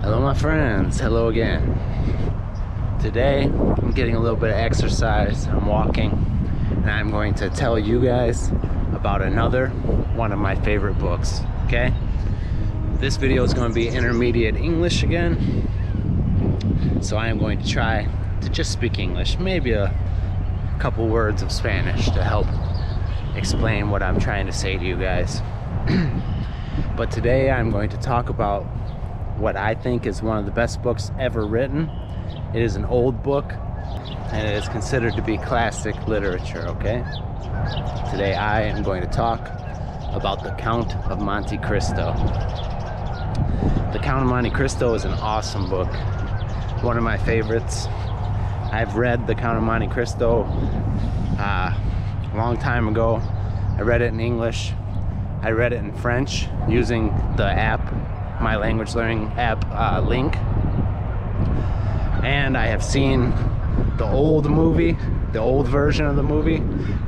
Hello my friends, hello again. Today I'm getting a little bit of exercise, I'm walking, and I'm going to tell you guys about another one of my favorite books, okay? This video is going to be intermediate English again, so I am going to try to just speak English, maybe a couple words of Spanish to help explain what I'm trying to say to you guys. But today I'm going to talk about what I think is one of the best books ever written. It is an old book and it is considered to be classic literature, okay? Today I am going to talk about the Count of Monte Cristo. The Count of Monte Cristo is an awesome book, one of my favorites. I've read the Count of Monte Cristo a long time ago. I read it in English. I read it in French using the app, my language learning app, Link. And I have seen the old movie, the old version of the movie,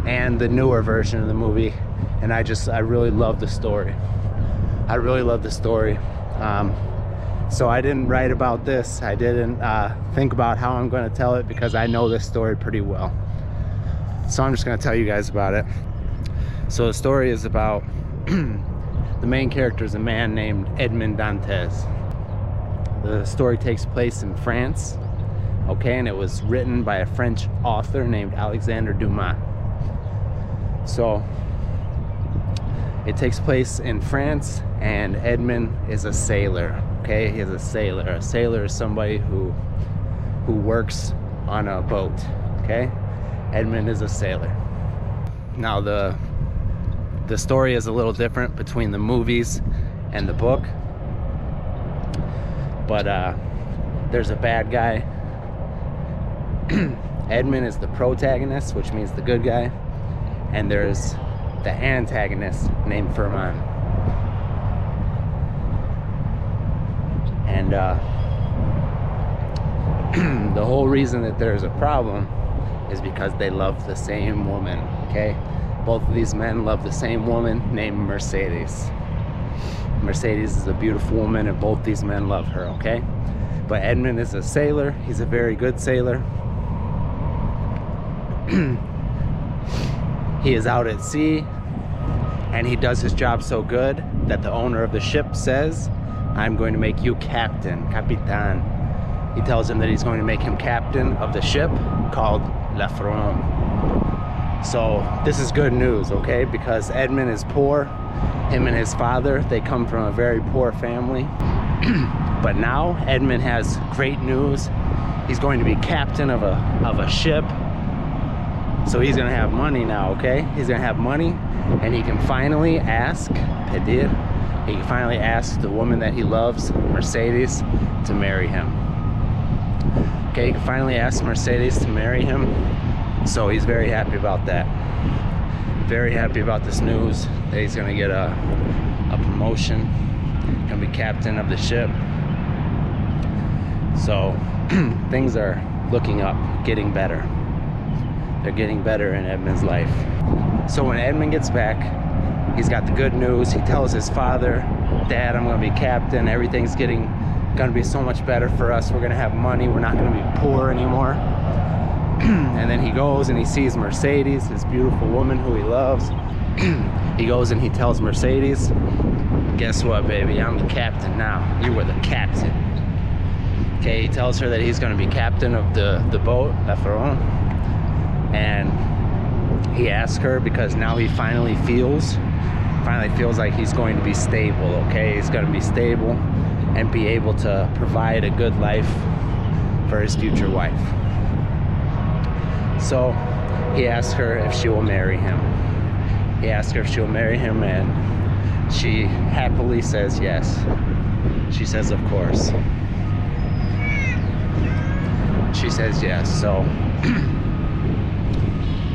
and the newer version of the movie. And I really love the story. I really love the story. So I didn't write about this. I didn't think about how I'm going to tell it because I know this story pretty well. So I'm just going to tell you guys about it. So the story is about the main character is a man named Edmond Dantes. The story takes place in France, okay, and it was written by a French author named Alexandre Dumas. So it takes place in France, and Edmond is a sailor, okay? He is a sailor. A sailor is somebody who works on a boat, okay? Edmond is a sailor. Now the story is a little different between the movies and the book, but there's a bad guy. Edmond is the protagonist, which means the good guy, and there's the antagonist named Furman. And the whole reason that there's a problem is because they love the same woman, okay? Both of these men love the same woman named Mercedes. Mercedes is a beautiful woman and both these men love her, okay? But Edmond is a sailor. He's a very good sailor. He is out at sea and he does his job so good that the owner of the ship says, I'm going to make you captain, capitan. He tells him that he's going to make him captain of the ship called Resumen. So this is good news, okay? Because Edmond is poor. Him and his father, they come from a very poor family. But now Edmond has great news. He's going to be captain of a ship. So he's gonna have money now, okay? He's gonna have money and he can finally ask, pedir, he can finally ask the woman that he loves, Mercedes, to marry him. Okay, he can finally ask Mercedes to marry him. So he's very happy about that. Very happy about this news that he's gonna get a promotion, gonna be captain of the ship. So things are looking up, getting better. They're getting better in Edmond's life. So when Edmond gets back, he's got the good news. He tells his father, Dad, I'm gonna be captain. Everything's gonna be so much better for us. We're gonna have money. We're not gonna be poor anymore. And then he goes and he sees Mercedes, this beautiful woman who he loves. He goes and he tells Mercedes, guess what, baby? I'm the captain now. You were the captain. Okay, he tells her that he's going to be captain of the boat, La Ferron. And he asks her because now he finally feels like he's going to be stable, okay? He's going to be stable and be able to provide a good life for his future wife. So he asks her if she will marry him. He asks her if she will marry him, and she happily says yes. She says, of course. She says yes. So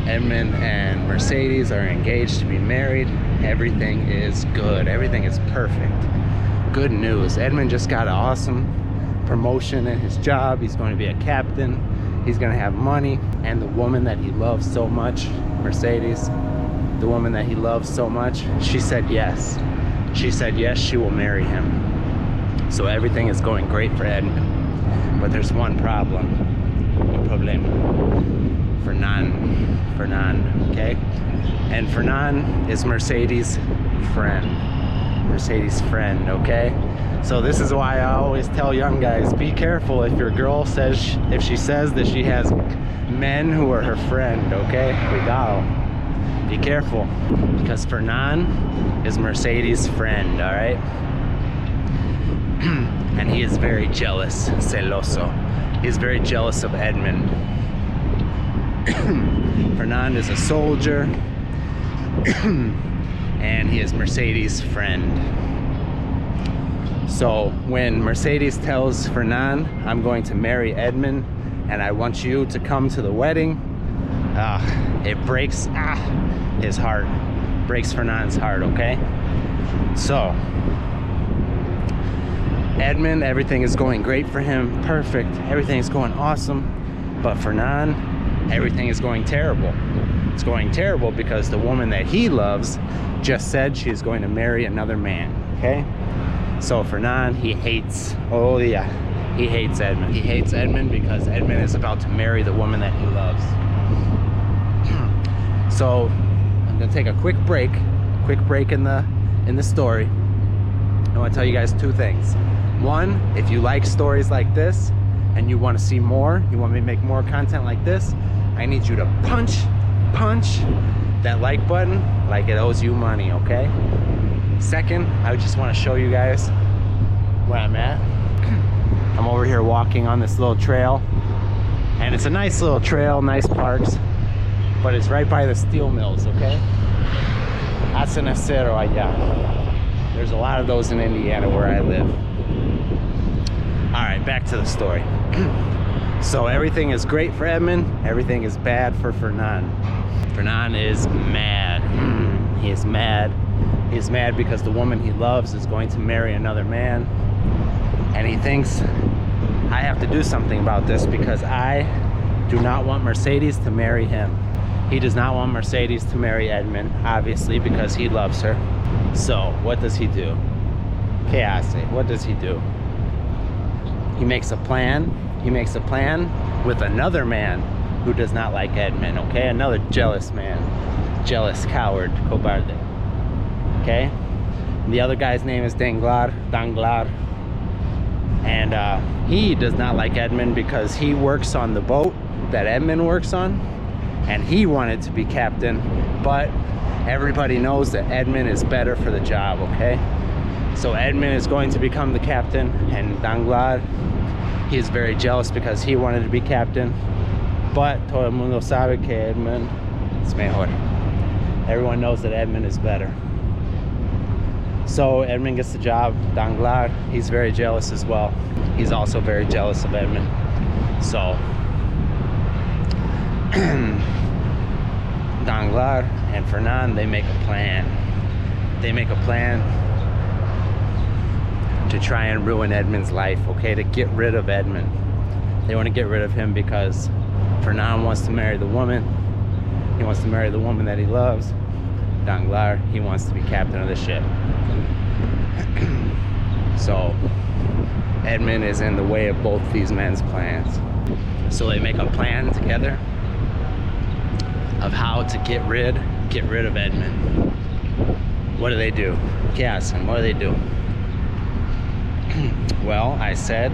Edmond and Mercedes are engaged to be married. Everything is good. Everything is perfect. Good news. Edmond just got an awesome promotion in his job. He's going to be a captain. He's going to have money. And the woman that he loves so much, Mercedes, the woman that he loves so much, she said yes. She said yes, she will marry him. So everything is going great for Edmund, but there's one problem. Un problema. Fernan, okay? And Fernan is Mercedes' friend. Mercedes' friend, okay? So this is why I always tell young guys, be careful if your girl says, if she says that she has men who are her friend, okay? Cuidado. Be careful, because Fernan is Mercedes' friend, all right? And he is very jealous, celoso. He's very jealous of Edmund. Fernan is a soldier, and he is Mercedes' friend. So when Mercedes tells Fernan, I'm going to marry Edmund, and I want you to come to the wedding, it breaks his heart, breaks Fernan's heart, okay? So Edmund, everything is going great for him, perfect, everything is going awesome, but Fernan, everything is going terrible. It's going terrible because the woman that he loves just said she's going to marry another man, okay? So Fernan, he hates, oh yeah, he hates Edmund. He hates Edmund because Edmund is about to marry the woman that he loves. So I'm gonna take a quick break in the story. I want to tell you guys two things. One, if you like stories like this and you want to see more, you want me to make more content like this, I need you to punch that like button like it owes you money, okay? Second, I just want to show you guys where I'm at. I'm over here walking on this little trail, and it's a nice little trail, nice parks, but it's right by the steel mills, okay? Hacen acero allá. There's a lot of those in Indiana where I live. All right, back to the story. So everything is great for Edmund, everything is bad for Fernan. Fernan is mad. He is mad. He's mad because the woman he loves is going to marry another man. And he thinks, I have to do something about this because I do not want Mercedes to marry him. He does not want Mercedes to marry Edmund, obviously, because he loves her. So, what does he do? ¿Qué hace? What does he do? He makes a plan. He makes a plan with another man who does not like Edmund, okay? Another jealous man. Jealous coward, cobarde. Okay? The other guy's name is Danglars. And he does not like Edmund because he works on the boat that Edmund works on. And he wanted to be captain, but everybody knows that Edmund is better for the job, okay? So Edmund is going to become the captain, and Danglars, he is very jealous because he wanted to be captain, but todo el mundo sabe que Edmund es mejor. Everyone knows that Edmund is better. So Edmund gets the job. Danglars, he's very jealous as well. He's also very jealous of Edmund. So Danglars and Fernan, they make a plan. They make a plan to try and ruin Edmund's life, okay? To get rid of Edmund. They want to get rid of him because Fernan wants to marry the woman. He wants to marry the woman that he loves. Danglars, he wants to be captain of the ship. So Edmund is in the way of both these men's plans. So they make a plan together of how to get rid of Edmund. What do they do? ¿Qué hacen? What do they do? Well, I said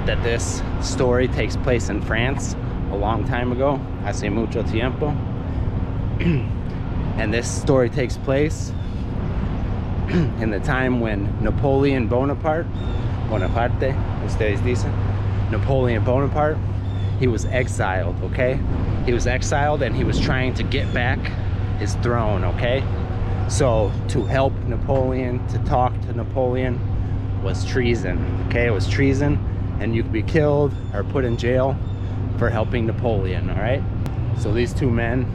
that this story takes place in France a long time ago, hace mucho tiempo. And this story takes place in the time when Napoleon Bonaparte, ustedes dicen, Napoleon Bonaparte, he was exiled, okay? He was exiled and he was trying to get back his throne, okay? So to help Napoleon, to talk to Napoleon was treason, okay? It was treason, and you could be killed or put in jail for helping Napoleon, all right? So these two men,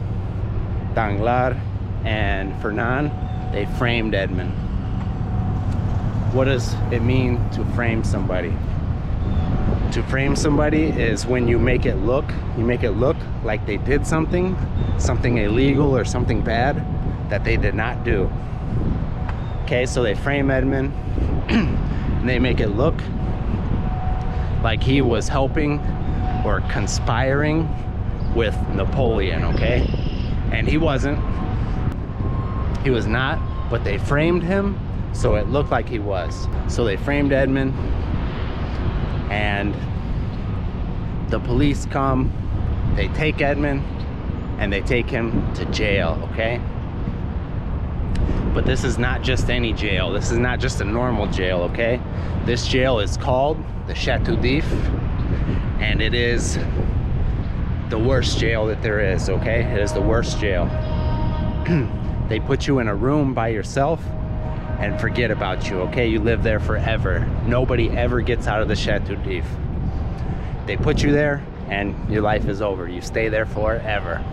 Danglars and Fernan, they framed Edmund. What does it mean to frame somebody? To frame somebody is when you make it look like they did something illegal or something bad that they did not do. Okay, so they frame Edmund. and they make it look like he was helping or conspiring with Napoleon, okay? And he wasn't. He was not, but they framed him so it looked like he was. So they framed Edmund, and the police come, they take Edmund, and they take him to jail, okay? But this is not just any jail. This is not just a normal jail, okay? This jail is called the Chateau d'If, and it is the worst jail that there is, okay? It is the worst jail. They put you in a room by yourself and forget about you, okay? You live there forever. Nobody ever gets out of the Chateau d'If. They put you there and your life is over. You stay there forever.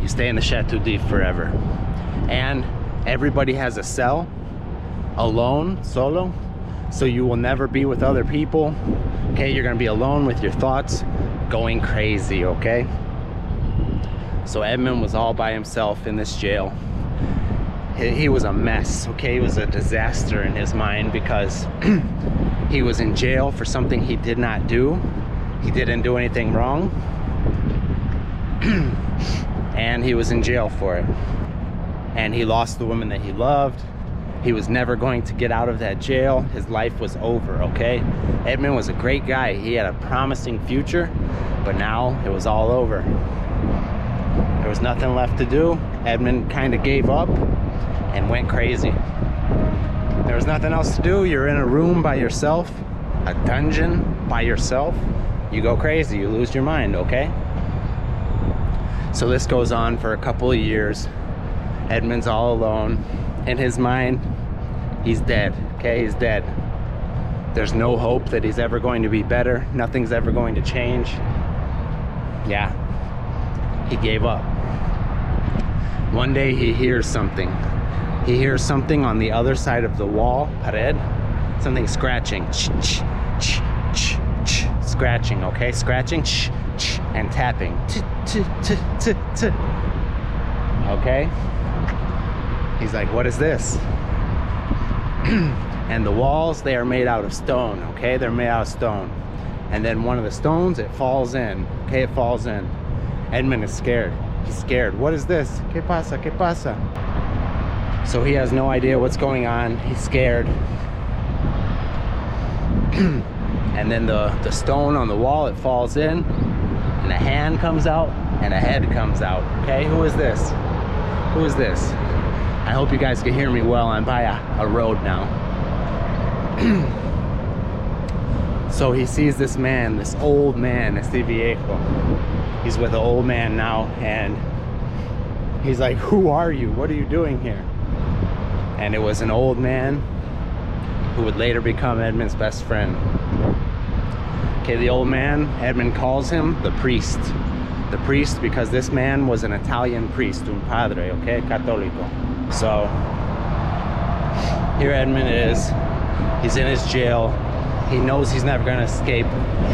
You stay in the Chateau d'If forever. And everybody has a cell, alone, solo, so you will never be with other people, okay? You're gonna be alone with your thoughts, going crazy, okay? So Edmund was all by himself in this jail. He was a mess, okay? He was a disaster in his mind because he was in jail for something he did not do. He didn't do anything wrong. And he was in jail for it. And he lost the woman that he loved. He was never going to get out of that jail. His life was over, okay? Edmund was a great guy. He had a promising future, but now it was all over. There was nothing left to do. Edmund kind of gave up and went crazy. There was nothing else to do. You're in a room by yourself, a dungeon by yourself. You go crazy, you lose your mind, okay? So this goes on for a couple of years. Edmund's all alone. In his mind, he's dead, okay? He's dead. There's no hope that he's ever going to be better. Nothing's ever going to change. Yeah, he gave up. One day he hears something. He hears something on the other side of the wall, pared, something scratching. Scratching, okay? Scratching, and tapping. Okay? He's like, what is this? And the walls, they are made out of stone, okay? They're made out of stone. And then one of the stones, it falls in, okay? It falls in. Edmund is scared. He's scared. What is this? ¿Qué pasa? ¿Qué pasa? So he has no idea what's going on. He's scared. And then the stone on the wall, it falls in, and a hand comes out, and a head comes out, okay? Who is this? Who is this? I hope you guys can hear me well. I'm by a road now. So he sees this man, this old man, este viejo. He's with an old man now, and he's like, who are you? What are you doing here? And it was an old man who would later become Edmund's best friend. Okay, the old man, Edmund calls him the priest. The priest, because this man was an Italian priest, un padre, okay, católico. So here Edmund is. He's in his jail. He knows he's never gonna escape.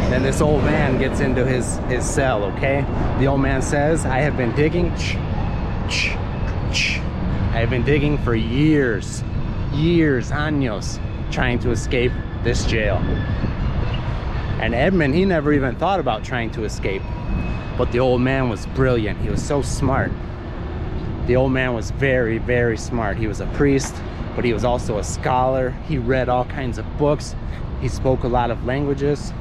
Then this old man gets into his cell, okay? The old man says, I have been digging. I have been digging for years, años, trying to escape this jail. And Edmund, he never even thought about trying to escape. But the old man was brilliant. He was so smart. The old man was very, very smart. He was a priest, but he was also a scholar. He read all kinds of books. He spoke a lot of languages.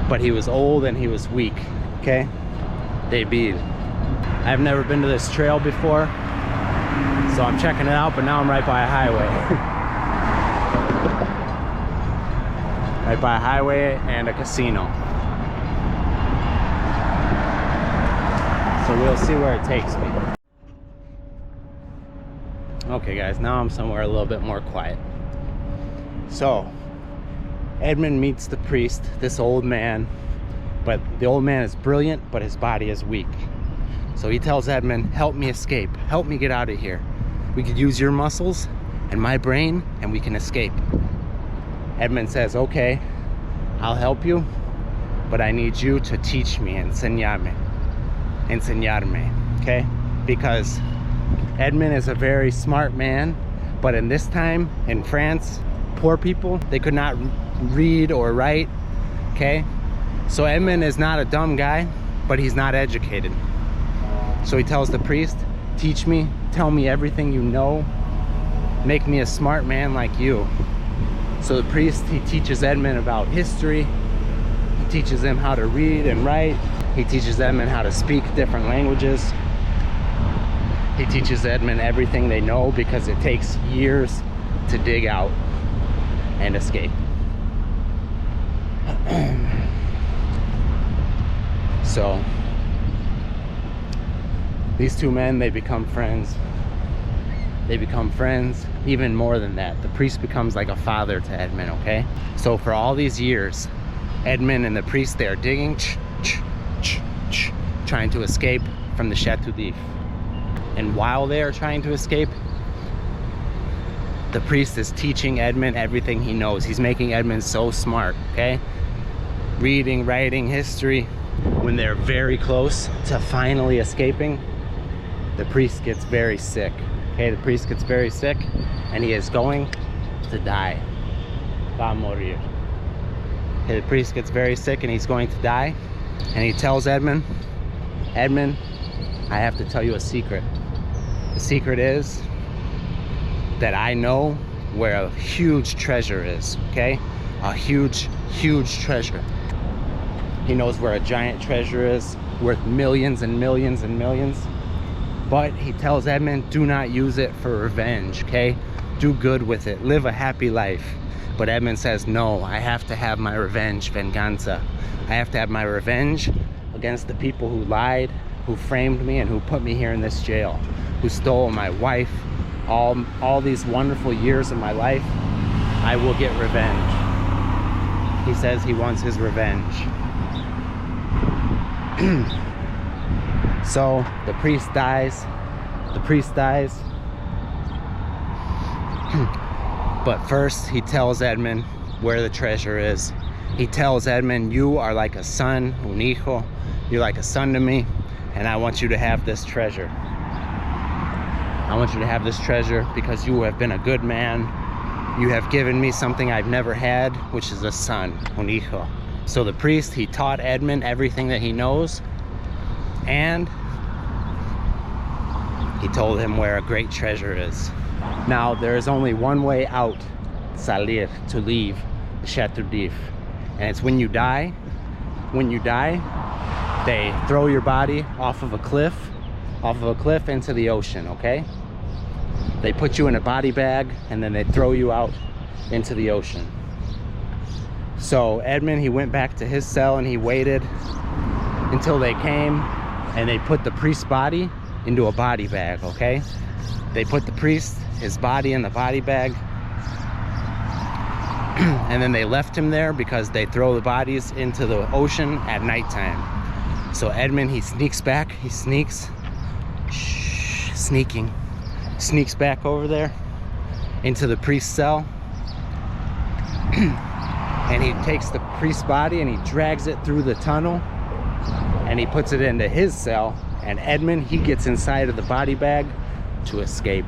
But he was old and he was weak, okay? David. I've never been to this trail before, so I'm checking it out, but now I'm right by a highway. Right by a highway and a casino. So we'll see where it takes me. Okay guys, now I'm somewhere a little bit more quiet. So Edmund meets the priest, this old man, but the old man is brilliant, but his body is weak. So he tells Edmund, help me escape, help me get out of here. We could use your muscles and my brain and we can escape. Edmund says, okay, I'll help you, but I need you to teach me, enseñarme, okay? Because Edmund is a very smart man, but in this time in France, poor people. They could not read or write, okay? So Edmund is not a dumb guy, but he's not educated. So he tells the priest, teach me, tell me everything you know, make me a smart man like you. So the priest, he teaches Edmund about history, he teaches him how to read and write, he teaches Edmund how to speak different languages, he teaches Edmund everything they know, because it takes years to dig out and escape. So these two men, they become friends. They become friends. Even more than that, the priest becomes like a father to Edmund, okay? So for all these years, Edmund and the priest, they are digging, trying to escape from the Chateau d'If. And while they are trying to escape, the priest is teaching Edmund everything he knows. He's making Edmund so smart, okay? Reading, writing, history. When they're very close to finally escaping, the priest gets very sick. Okay, the priest gets very sick, and he is going to die. Va morir. Okay, the priest gets very sick, and he's going to die. And he tells Edmund, Edmund, I have to tell you a secret. The secret is that I know where a huge treasure is, okay? A huge, huge treasure. He knows where a giant treasure is, worth millions and millions and millions. But he tells Edmund, do not use it for revenge, okay? Do good with it, live a happy life. But Edmund says, no, I have to have my revenge, venganza. I have to have my revenge against the people who lied, who framed me, and who put me here in this jail, who stole my wife, all these wonderful years of my life. I will get revenge. He says he wants his revenge. So the priest dies. The priest dies. But first he tells Edmund where the treasure is. He tells Edmund, you are like a son, un hijo. You're like a son to me, and I want you to have this treasure. I want you to have this treasure because you have been a good man. You have given me something I've never had, which is a son, un hijo. So the priest, he taught Edmund everything that he knows, and he told him where a great treasure is. Now, there is only one way out, salir, to leave the Chateau d'If, and it's when you die. When you die, they throw your body off of a cliff into the ocean, okay? They put you in a body bag, and then they throw you out into the ocean. So Edmund, he went back to his cell, and he waited until they came, and they put the priest's body into a body bag, okay? They put the priest, his body in the body bag, and then they left him there because they throw the bodies into the ocean at nighttime. So Edmund, he sneaks back, he sneaks back over there into the priest's cell, and he takes the priest's body and he drags it through the tunnel, and he puts it into his cell, and Edmund, he gets inside of the body bag to escape.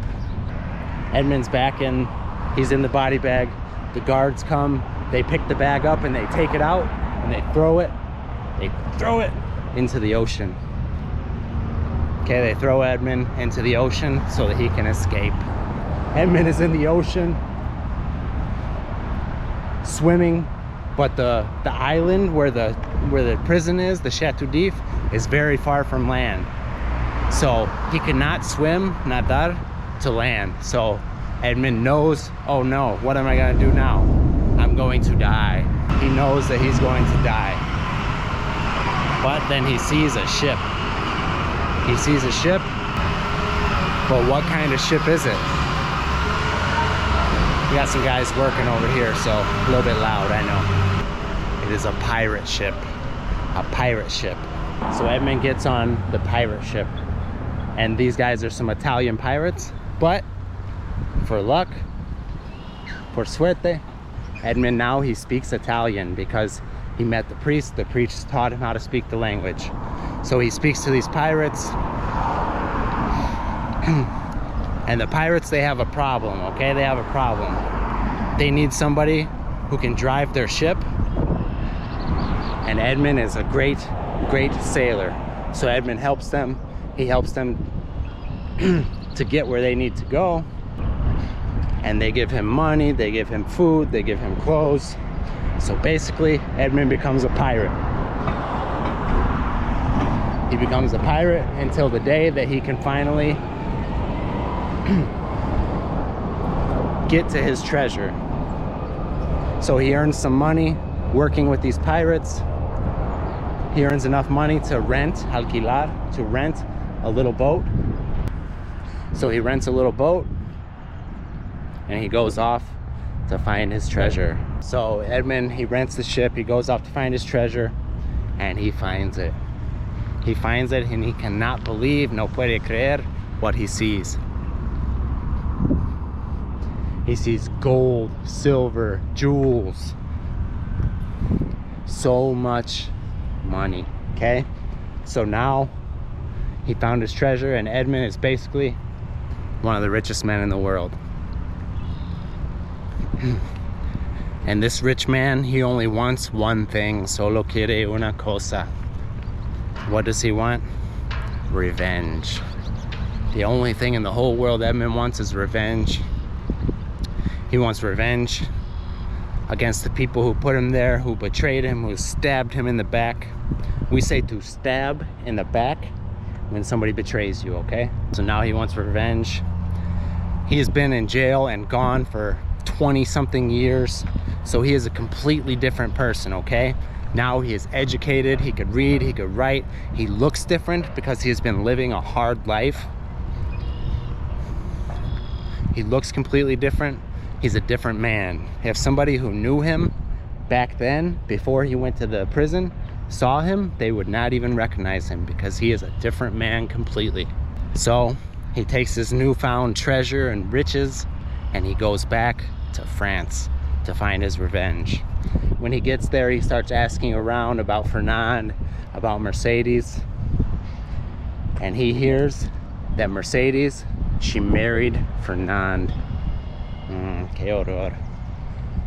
Edmund's back in, he's in the body bag. The guards come, they pick the bag up and they take it out, and they throw it into the ocean. Okay, they throw Edmund into the ocean so that he can escape. Edmund is in the ocean, swimming, but the island where the prison is, the Chateau d'If, is very far from land. So he cannot swim, nadar, to land. So Edmund knows, oh no, what am I gonna do now? I'm going to die. He knows that he's going to die. But then he sees a ship. He sees a ship, but what kind of ship is it? We got some guys working over here, so a little bit loud, I know. It is a pirate ship. A pirate ship. So Edmund gets on the pirate ship, and these guys are some Italian pirates, but for luck, por suerte, Edmund now he speaks Italian because he met the priest. The priest taught him how to speak the language. So he speaks to these pirates, and the pirates, they have a problem, okay? They have a problem. they need somebody who can drive their ship, and Edmund is a great sailor. So Edmund helps them. He helps them to get where they need to go, and they give him money, they give him food, they give him clothes. So basically Edmund becomes a pirate. He becomes a pirate until the day that he can finally get to his treasure. So he earns some money working with these pirates. He earns enough money to rent, alquilar, to rent a little boat. So he rents a little boat and he goes off to find his treasure. So Edmund, he rents the ship, he goes off to find his treasure, and he finds it. He finds it and he cannot believe, no puede creer, what he sees. He sees gold, silver, jewels, so much money, okay? So now he found his treasure, and Edmund is basically one of the richest men in the world. And this rich man, he only wants one thing, solo quiere una cosa. What does he want? Revenge. The only thing in the whole world Edmund wants is revenge. He wants revenge against the people who put him there, who betrayed him, who stabbed him in the back. We say to stab in the back when somebody betrays you, okay? So now he wants revenge. He has been in jail and gone for 20-something years, so he is a completely different person, okay? Now he is educated, he could read, he could write. He looks different because he has been living a hard life. He looks completely different. He's a different man. If somebody who knew him back then, before he went to the prison, saw him, they would not even recognize him because he is a different man completely. So he takes his newfound treasure and riches and he goes back to France to find his revenge. When he gets there, he starts asking around about Fernand, about Mercedes, and he hears that Mercedes, she married Fernand. Que horror.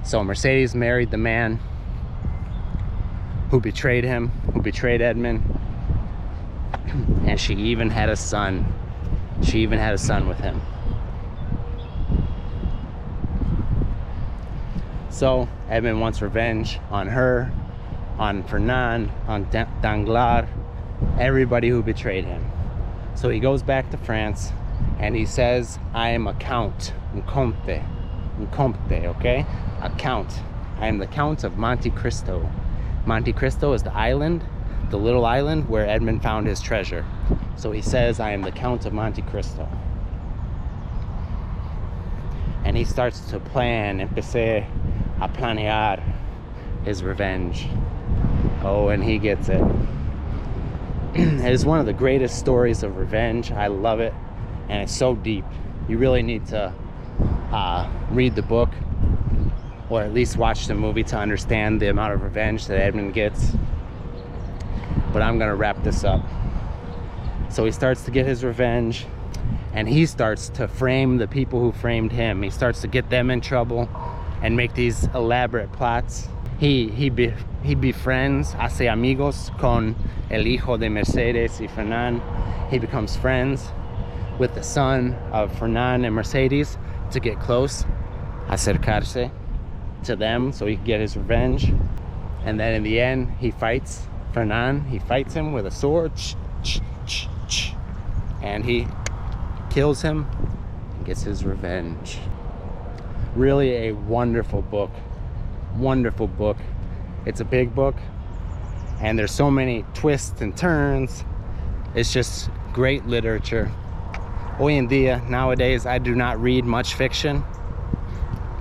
So Mercedes married the man who betrayed him, who betrayed Edmund, and she even had a son. She even had a son with him. So Edmund wants revenge on her, on Fernand, on Danglars, everybody who betrayed him. So he goes back to France and he says, I am a count, un comte, okay? A count. I am the Count of Monte Cristo. Monte Cristo is the island, the little island where Edmund found his treasure. So he says, I am the Count of Monte Cristo. And he starts to plan, empecé a planear his revenge. Oh, and he gets it. It is one of the greatest stories of revenge. I love it, and it's so deep. You really need to read the book, or at least watch the movie to understand the amount of revenge that Edmund gets. But I'm gonna wrap this up. So he starts to get his revenge, and he starts to frame the people who framed him. He starts to get them in trouble and make these elaborate plots. He befriends, hace amigos con el hijo de Mercedes y Fernand. He becomes friends with the son of Fernand and Mercedes to get close, acercarse to them so he can get his revenge. And then in the end, he fights Fernand. He fights him with a sword, and he kills him and gets his revenge. Really a wonderful book. Wonderful book. It's a big book, and there's so many twists and turns. It's just great literature. Hoy en día, nowadays, I do not read much fiction,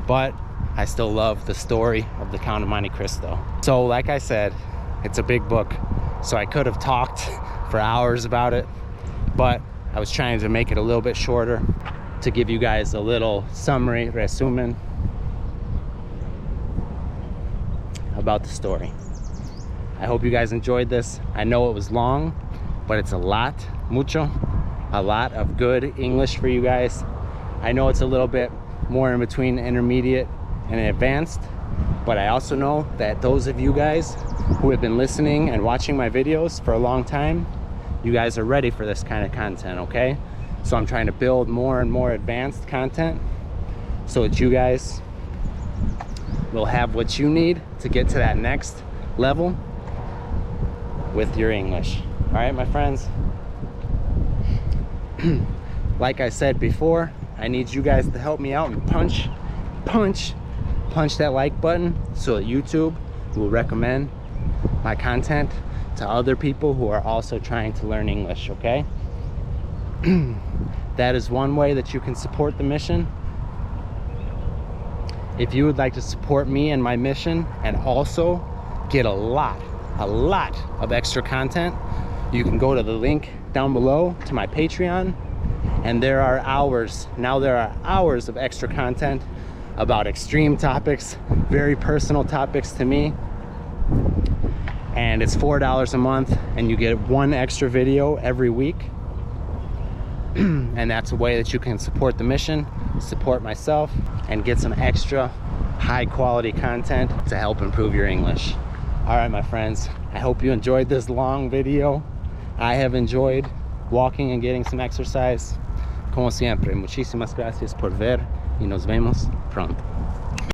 but I still love the story of the Count of Monte Cristo. So like I said, it's a big book, so I could have talked for hours about it, but I was trying to make it a little bit shorter to give you guys a little summary, resumen, about the story. I hope you guys enjoyed this. I know it was long, but it's a lot, mucho, a lot of good English for you guys. I know it's a little bit more in between intermediate and advanced, but I also know that those of you guys who have been listening and watching my videos for a long time, you guys are ready for this kind of content, okay? So I'm trying to build more and more advanced content so that you guys will have what you need to get to that next level with your English. All right, my friends? Like I said before, I need you guys to help me out and punch that like button so that YouTube will recommend my content to other people who are also trying to learn English, okay? That is one way that you can support the mission. If you would like to support me and my mission and also get a lot of extra content, you can go to the link down below to my Patreon, and there are hours of extra content about extreme topics, very personal topics to me, and it's $4 a month, and you get one extra video every week. And that's a way that you can support the mission, support myself, and get some extra high quality content to help improve your English. All right, my friends, I hope you enjoyed this long video. I have enjoyed walking and getting some exercise. Como siempre, muchísimas gracias por ver y nos vemos pronto.